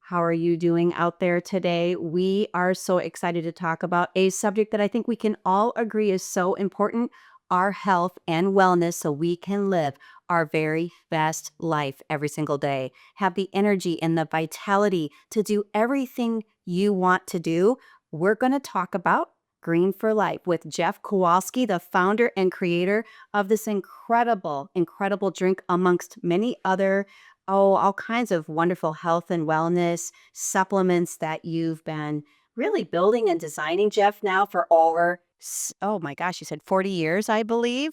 How are you doing out there today? We are so excited to talk about a subject that I think we can all agree is so important, our health and wellness, so we can live our very best life every single day. Have the energy and the vitality to do everything you want to do. We're going to talk about Green for Life with Jeff Kalowski, the founder and creator of this incredible drink, amongst many other all kinds of wonderful health and wellness supplements that you've been really building and designing, Jeff, now for over, oh my gosh, you said 40 years, I believe.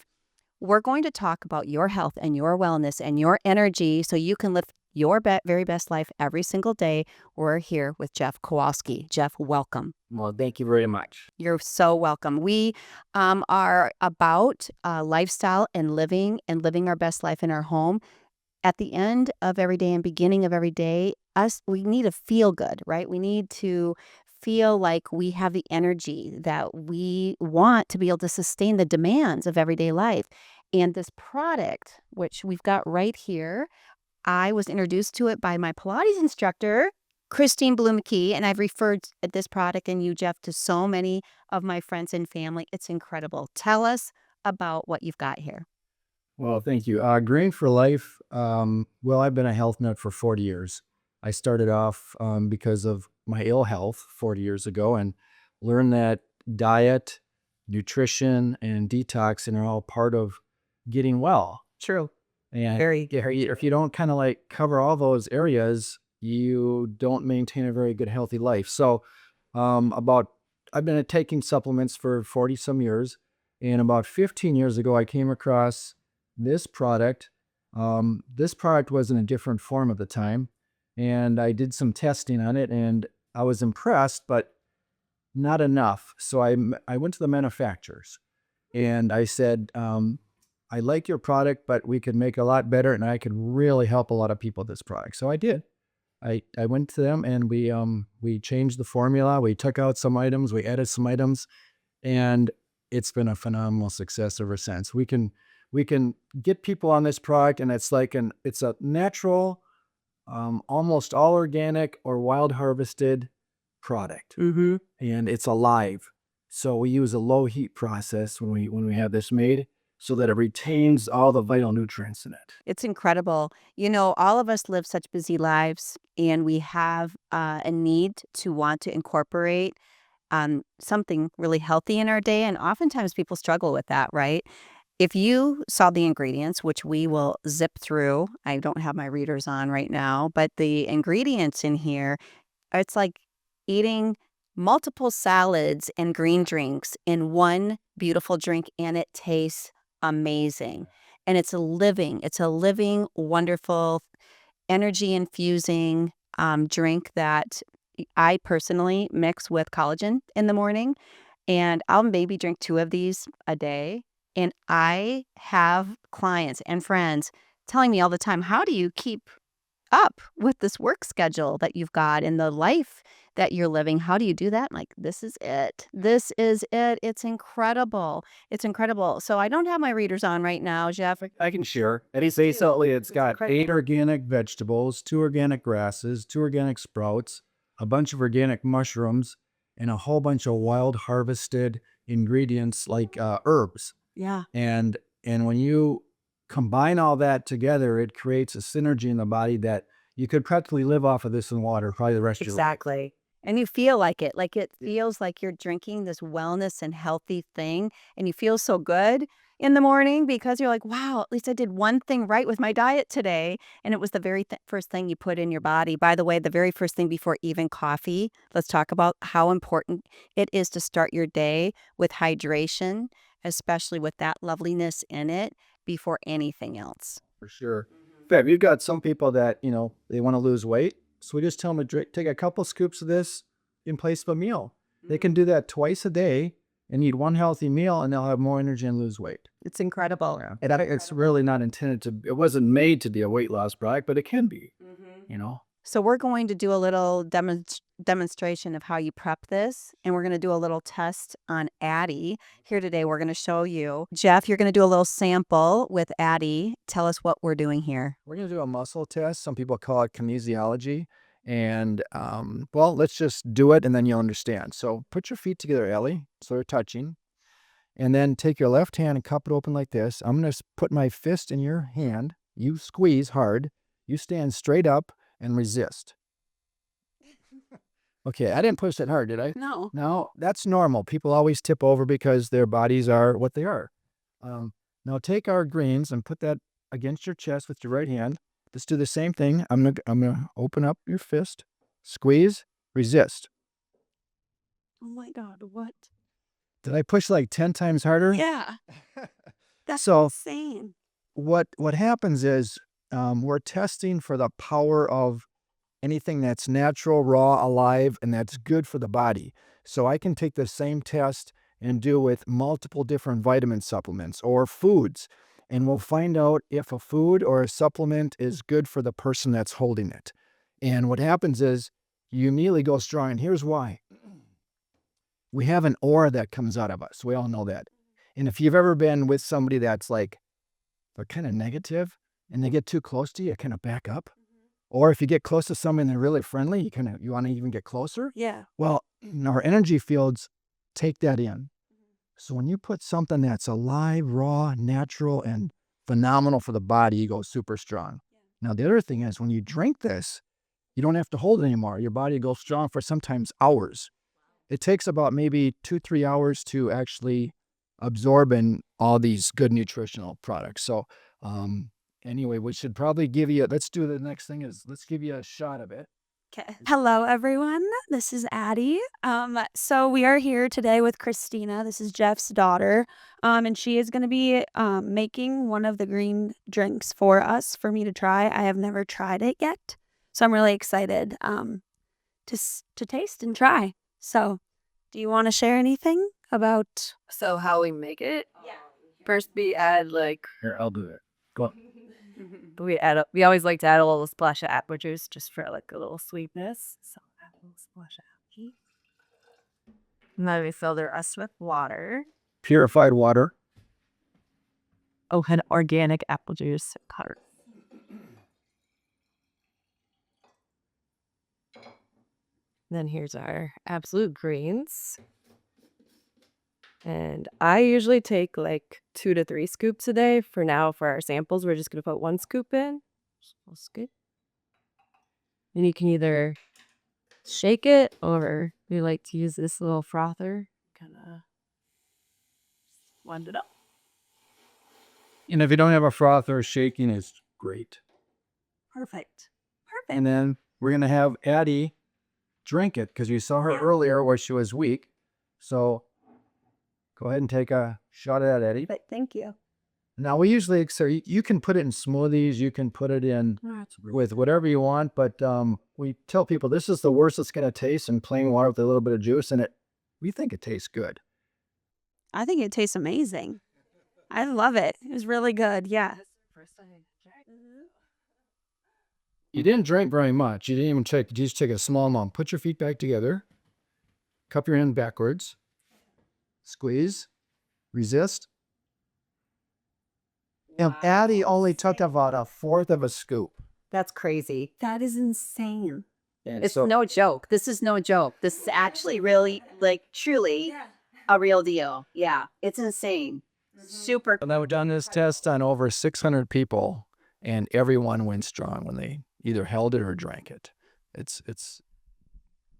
We're going to talk about your health and your wellness and your energy so you can live your very best life every single day. We're here with Jeff Kowalski. Jeff, welcome. Well, thank you very much. You're so welcome. We are about lifestyle and living our best life in our home. At the end of every day and beginning of every day, we need to feel good, right? We need to feel like we have the energy that we want to be able to sustain the demands of everyday life. And this product, which we've got right here, I was introduced to it by my Pilates instructor, Christine Blue McKee, and I've referred this product and you, Jeff, to so many of my friends and family. It's incredible. Tell us about what you've got here. Well, thank you. Green for Life. Well, I've been a health nut for 40 years. I started off because of my ill health 40 years ago and learned that diet, nutrition, and detoxing are all part of getting well. True. And Very. if you don't kind of like cover all those areas, you don't maintain a very good, healthy life. So I've been taking supplements for 40 some years. And about 15 years ago, I came across this product. This product was in a different form at the time. And I did some testing on it and I was impressed, but not enough. So I went to the manufacturers and I said, I like your product, but we could make it a lot better and I could really help a lot of people with this product. So I did. I went to them and we changed the formula. We took out some items, we added some items, and it's been a phenomenal success ever since. We can get people on this product, and it's a natural, almost all organic or wild harvested product, Mm-hmm. and it's alive. So we use a low heat process when we have this made, so that it retains all the vital nutrients in it. It's incredible. You know, all of us live such busy lives, and we have a need to want to incorporate something really healthy in our day. And oftentimes people struggle with that, right? If you saw the ingredients, which we will zip through, I don't have my readers on right now, but the ingredients in here, it's like eating multiple salads and green drinks in one beautiful drink, and it tastes amazing. And it's a living, wonderful, energy infusing drink that I personally mix with collagen in the morning. And I'll maybe drink 2 of these a day. And I have clients and friends telling me all the time, how do you keep up with this work schedule that you've got and the life that you're living? How do you do that? I'm like, this is it. This is it. It's incredible. It's incredible. So I don't have my readers on right now, Jeff. I can share. It's basically, it's got incredible. 8 organic vegetables, 2 organic grasses, 2 organic sprouts, a bunch of organic mushrooms, and a whole bunch of wild harvested ingredients like herbs. Yeah. And when you combine all that together, it creates a synergy in the body that you could practically live off of this in water probably the rest of your life. Exactly. And you feel like it. Like it feels like you're drinking this wellness and healthy thing. And you feel so good in the morning because you're like, wow, at least I did one thing right with my diet today. And it was the very first thing you put in your body. By the way, the very first thing before even coffee, let's talk about how important it is to start your day with hydration, especially with that loveliness in it before anything else. For sure. In fact, we've got some people that, they want to lose weight. So we just tell them to take a couple scoops of this in place of a meal. They can do that twice a day and eat one healthy meal and they'll have more energy and lose weight. It's incredible. Yeah. It's really not intended it wasn't made to be a weight loss product, but it can be, So we're going to do a little demonstration of how you prep this, and we're going to do a little test on Addie. Here today, we're going to show you. Jeff, you're going to do a little sample with Addie. Tell us what we're doing here. We're going to do a muscle test. Some people call it kinesiology. And well, let's just do it and then you'll understand. So put your feet together, Ellie, so they're touching. And then take your left hand and cup it open like this. I'm going to put my fist in your hand. You squeeze hard. You stand straight up and resist. Okay, I didn't push it hard, did I? No. No, that's normal. People always tip over because their bodies are what they are. Now take our greens and put that against your chest with your right hand. Let's do the same thing. I'm gonna open up your fist, squeeze, resist. Oh my God, what? Did I push like 10 times harder? Yeah, that's So insane. what happens is we're testing for the power of anything that's natural, raw, alive, and that's good for the body. So I can take the same test and do with multiple different vitamin supplements or foods, and we'll find out if a food or a supplement is good for the person that's holding it. And what happens is you immediately go strong, and here's why. We have an aura that comes out of us. We all know that. And if you've ever been with somebody that's like, they're kind of negative and they get too close to you, you kind of back up. Or if you get close to someone and they're really friendly, you want to even get closer. Yeah. Well, our energy fields take that in. So when you put something that's alive, raw, natural, and phenomenal for the body, you go super strong. Now, the other thing is when you drink this, you don't have to hold it anymore. Your body goes strong for sometimes hours. It takes about maybe 2-3 hours to actually absorb in all these good nutritional products. So anyway, we should probably give you, let's do the next thing is let's give you a shot of it. Okay. Hello, everyone. This is Addie. So we are here today with Christina. This is Jeff's daughter. And she is going to be making one of the green drinks for us for me to try. I have never tried it yet, so I'm really excited to taste and try. So, do you want to share anything about? So how we make it? Yeah. First, we add like Here, I'll do it. Go on. we always like to add a little splash of apple juice just for like a little sweetness. So add a little splash of apple. And then we fill the rest with water. Purified water. Oh, and organic apple juice. Carter. Then here's our absolute greens. And I usually take like 2 to 3 scoops a day. For now, for our samples, we're just going to put 1 scoop in. That's good. And you can either shake it or we like to use this little frother. Kind of blend it up. And if you don't have a frother, shaking is great. Perfect. And then we're going to have Addie drink it because you saw her earlier where she was weak. So go ahead and take a shot at that, Eddie. But thank you. Now, we usually, so you can put it in smoothies, you can put it in with whatever you want, but we tell people this is the worst it's going to taste in plain water with a little bit of juice in it. We think it tastes good. I think it tastes amazing. I love it. It was really good. Yeah. You didn't drink very much. You didn't even take, you just take a small amount. Put your feet back together. Cup your hand backwards. Squeeze. Resist. And Addie only took about 1/4 of a scoop. That's crazy. That is insane. And It's so, no joke. This is no joke. This is actually really, like, truly a real deal. Yeah, it's insane. Super. and I've done this test on over 600 people, and everyone went strong when they either held it or drank it. It's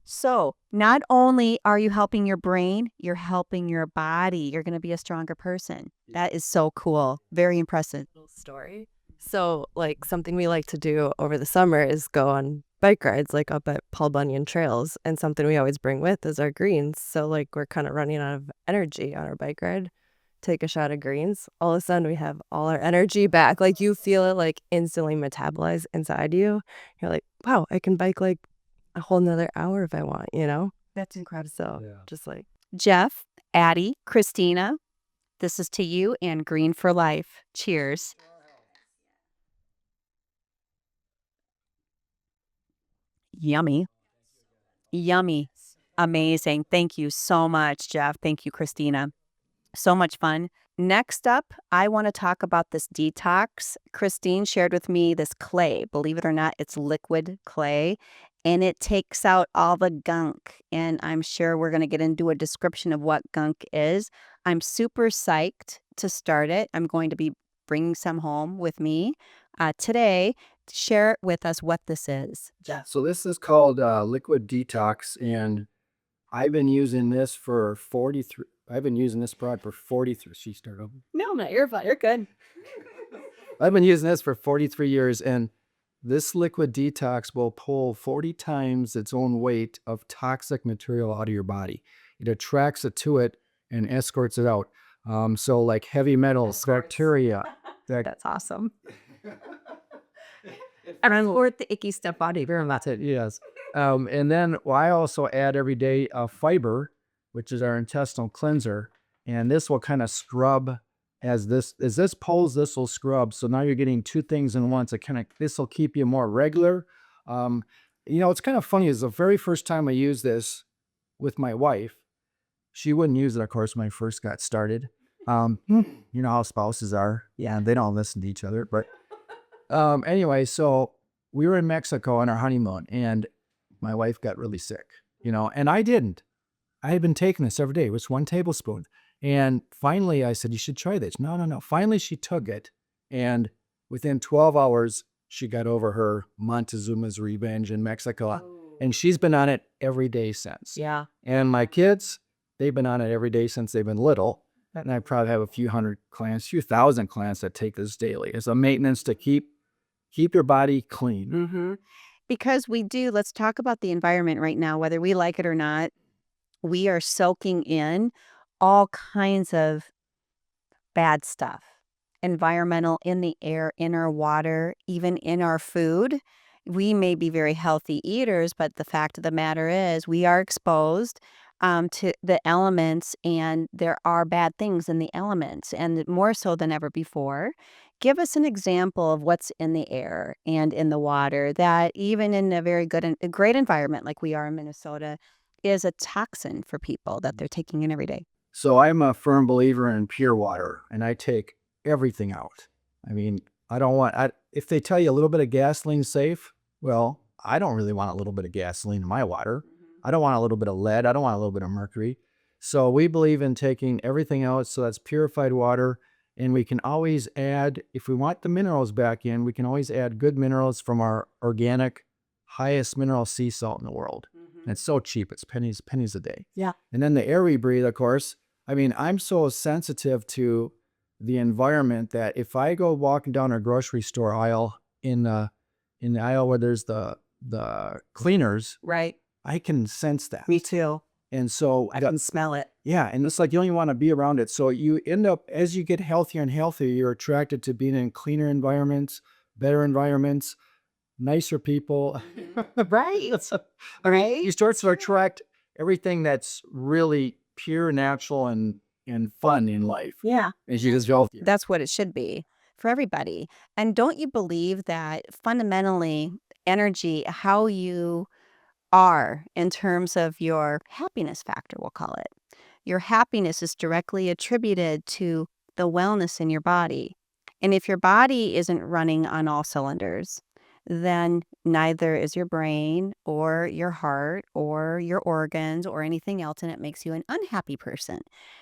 So, not only are you helping your brain, you're helping your body. You're going to be a stronger person. That is so cool. Very impressive. Little story. So, like, something we like to do over the summer is go on bike rides, like up at Paul Bunyan trails. And something we always bring with is our greens. So, like, we're kind of running out of energy on our bike ride. Take a shot of greens. All of a sudden, we have all our energy back. Like, you feel it, like, instantly metabolize inside you. You're like, wow, I can bike, like, a whole nother hour if I want, you know? That's incredible. So, Yeah. just like, Jeff, Addie, Christina, this is to you and Green for Life. Cheers. Yummy. Yummy. Amazing. Thank you so much, Jeff. Thank you, Christina. So much fun. Next up, I want to talk about this detox. Christine shared with me this clay. Believe it or not, it's liquid clay and it takes out all the gunk. And I'm sure we're going to get into a description of what gunk is. I'm super psyched to start it. I'm going to be bringing some home with me today. Share with us what this is. So this is called liquid detox, and I've been using this for 43. I've been using this product for 43. She started over. No, I'm not. You're fine. You're good. I've been using this for 43 years, and this liquid detox will pull 40 times its own weight of toxic material out of your body. It attracts it to it and escorts it out. So like heavy metals, bacteria. That's awesome. And I sort the icky stuff out of here. That's it. Yes. And then I also add every day fiber, which is our intestinal cleanser. And this will kind of scrub as this pulls, this will scrub. So now you're getting two things in once. This will keep you more regular. It's kind of funny is the very first time I used this with my wife, she wouldn't use it, of course, when I first got started. You know how spouses are. Yeah, they don't listen to each other. But anyway, so we were in Mexico on our honeymoon, and my wife got really sick, and I didn't. I had been taking this every day. It was 1 tablespoon. And finally, I said, you should try this. No. Finally, she took it. And within 12 hours, she got over her Montezuma's revenge in Mexico. And she's been on it every day since. Yeah. And my kids, they've been on it every day since they've been little. And I probably have a few thousand clients that take this daily. It's a maintenance to keep your body clean. Mm-hmm. Because let's talk about the environment right now, whether we like it or not. We are soaking in all kinds of bad stuff, environmental, in the air, in our water, even in our food. We may be very healthy eaters, but the fact of the matter is we are exposed to the elements, and there are bad things in the elements, and more so than ever before. Give us an example of what's in the air and in the water that even in a very good and a great environment like we are in Minnesota is a toxin for people that they're taking in every day. So I'm a firm believer in pure water, and I take everything out. I mean, if they tell you a little bit of gasoline safe, well, I don't really want a little bit of gasoline in my water. I don't want a little bit of lead. I don't want a little bit of mercury. So we believe in taking everything out. So that's purified water. And we can always add, if we want the minerals back in, we can always add good minerals from our organic, highest mineral sea salt in the world. And it's so cheap. It's pennies a day. Yeah. And then the air we breathe, of course. I mean, I'm so sensitive to the environment that if I go walking down a grocery store aisle in the aisle where there's the cleaners, Right. I can sense that. Me too. And so I can smell it. yeah, and it's like you don't even want to be around it. So you end up, as you get healthier and healthier, you're attracted to being in cleaner environments, better environments, nicer people. Right. Right. You start to attract everything that's really pure, natural, and fun in life Yeah. as you get healthier. That's what it should be for everybody. And don't you believe that fundamentally energy, how you are in terms of your happiness factor, we'll call it. Your happiness is directly attributed to the wellness in your body. And if your body isn't running on all cylinders, then neither is your brain or your heart or your organs or anything else, and it makes you an unhappy person.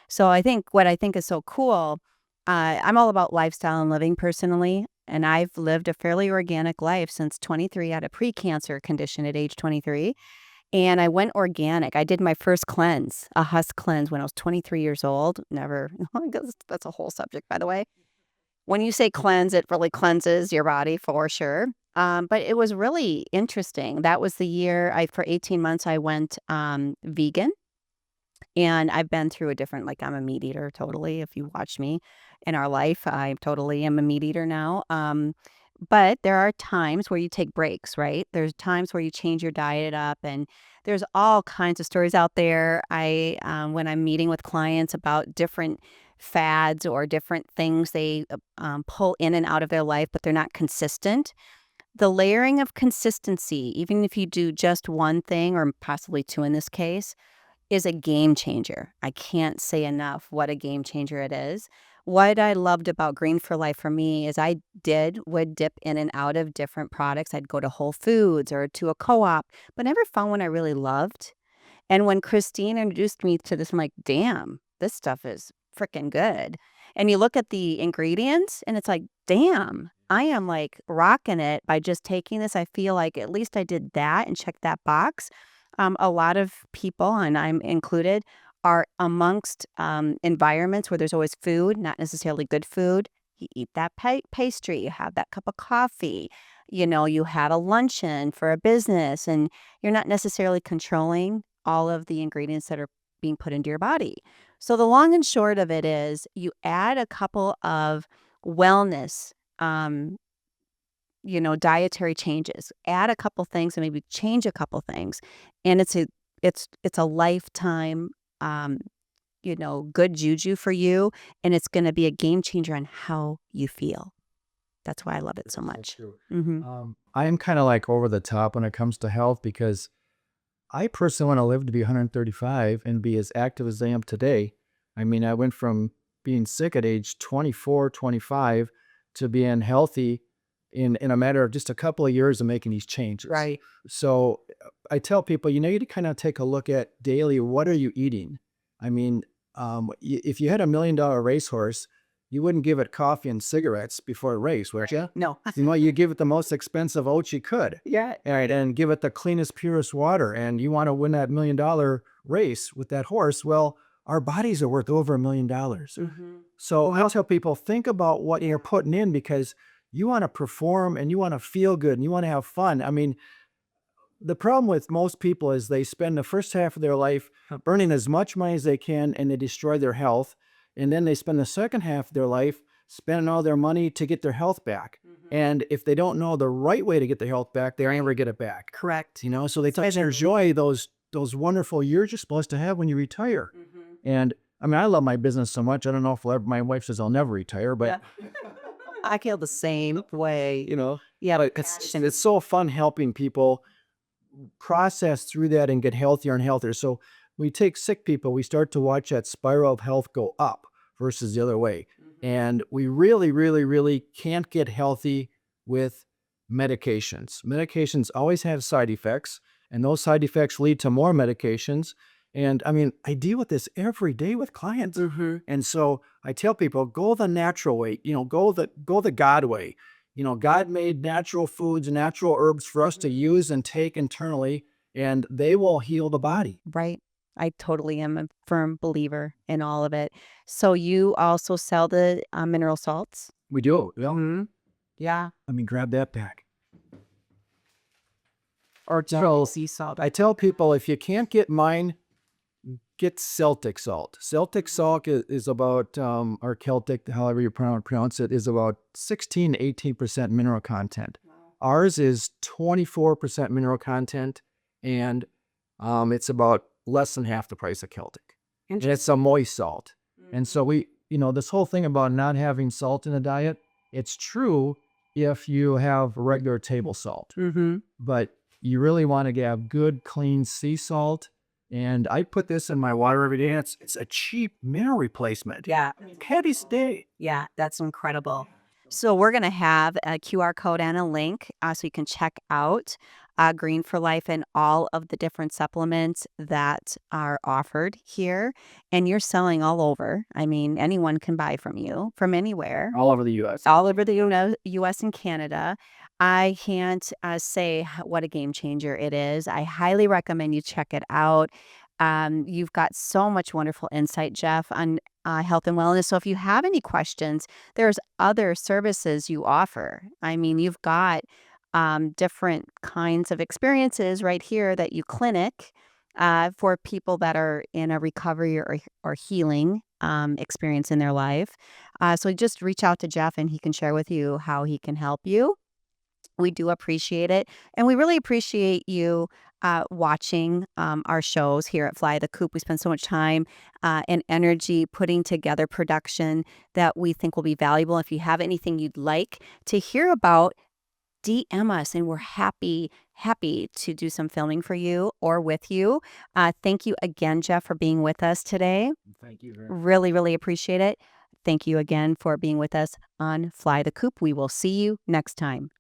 So what I think is so cool, I'm all about lifestyle and living personally, and I've lived a fairly organic life since 23. I had a pre-cancer condition at age 23. And I went organic. I did my first cleanse, a husk cleanse, when I was 23 years old. Never, I guess that's a whole subject, by the way. When you say cleanse, it really cleanses your body for sure. But it was really interesting. That was the year for 18 months, I went vegan. And I've been through a different, like I'm a meat eater totally. If you watch me in our life, I totally am a meat eater now. But there are times where you take breaks, right? There's times where you change your diet up, and there's all kinds of stories out there. When I'm meeting with clients about different fads or different things they pull in and out of their life, but they're not consistent. The layering of consistency, even if you do just one thing or possibly two in this case, is a game changer. I can't say enough what a game changer it is. what I loved about Green for Life for me is would dip in and out of different products. I'd go to Whole Foods or to a co-op, but never found one I really loved. And when Christine introduced me to this, I'm like, damn, this stuff is freaking good. And you look at the ingredients and it's like, damn, I am like rocking it by just taking this. I feel like at least I did that and checked that box. A lot of people, and I'm included, are amongst environments where there's always food, not necessarily good food. You eat that pastry, you have that cup of coffee, you had a luncheon for a business, and you're not necessarily controlling all of the ingredients that are being put into your body. So the long and short of it is you add a couple of wellness, dietary changes, add a couple things and maybe change a couple things. And it's a lifetime, good juju for you. And it's going to be a game changer on how you feel. That's why I love it so much. True. Mm-hmm. I am kind of like over the top when it comes to health because I personally want to live to be 135 and be as active as I am today. I mean, I went from being sick at age 24, 25 to being healthy in a matter of just a couple of years of making these changes. Right. So I tell people, you need to kind of take a look at daily, what are you eating? I mean, if you had $1 million racehorse, you wouldn't give it coffee and cigarettes before a race, would you? No. You give it the most expensive oats you could. Yeah. All right, and give it the cleanest, purest water. And you want to win that $1 million race with that horse. Well, our bodies are worth over $1 million. Mm-hmm. So I tell people, think about what you're putting in because you want to perform and you want to feel good and you want to have fun. I mean, the problem with most people is they spend the first half of their life burning as much money as they can and they destroy their health. And then they spend the second half of their life spending all their money to get their health back. Mm-hmm. And if they don't know the right way to get their health back, they never get it back. Correct. So they try to enjoy those wonderful years you're supposed to have when you retire. Mm-hmm. And I mean, I love my business so much. I don't know if my wife says I'll never retire, but I feel the same way. Yeah, but it's so fun helping people process through that and get healthier and healthier. So we take sick people, we start to watch that spiral of health go up versus the other way. Mm-hmm. And we really, really, really can't get healthy with medications. Medications always have side effects, and those side effects lead to more medications. And I mean, I deal with this every day with clients. Mm-hmm. And so I tell people, go the natural way, go the God way. God made natural foods, natural herbs for us to use and take internally, and they will heal the body. Right. I totally am a firm believer in all of it. So you also sell the mineral salts? We do. Well, Mm-hmm. Yeah. let me grab that back. Or So sea salt. I tell people, if you can't get mine, get Celtic salt. Celtic salt is about, or Celtic, however you pronounce it, is about 16 to 18% mineral content. Wow. Ours is 24% mineral content, and it's about less than half the price of Celtic. And it's a moist salt. Mm-hmm. And so we, this whole thing about not having salt in a diet, it's true if you have regular table salt. Mm-hmm. But you really want to have good, clean sea salt. And I put this in my water every day. And it's a cheap mineral replacement. Yeah. Heavy stay. Yeah, that's incredible. So we're going to have a QR code and a link so you can check out Green for Life and all of the different supplements that are offered here. And you're selling all over. I mean, anyone can buy from you from anywhere. All over the U.S. All over the U.S. and Canada. I can't say what a game changer it is. I highly recommend you check it out. You've got so much wonderful insight, Jeff, on health and wellness. So if you have any questions, there's other services you offer. I mean, you've got different kinds of experiences right here that you clinic for people that are in a recovery or healing experience in their life. So just reach out to Jeff and he can share with you how he can help you. We do appreciate it. And we really appreciate you watching our shows here at Fly The Coop. We spend so much time and energy putting together production that we think will be valuable. If you have anything you'd like to hear about, DM us and we're happy to do some filming for you or with you. Thank you again, Jeff, for being with us today. Thank you very much. Really, really appreciate it. Thank you again for being with us on Fly the Coop. We will see you next time.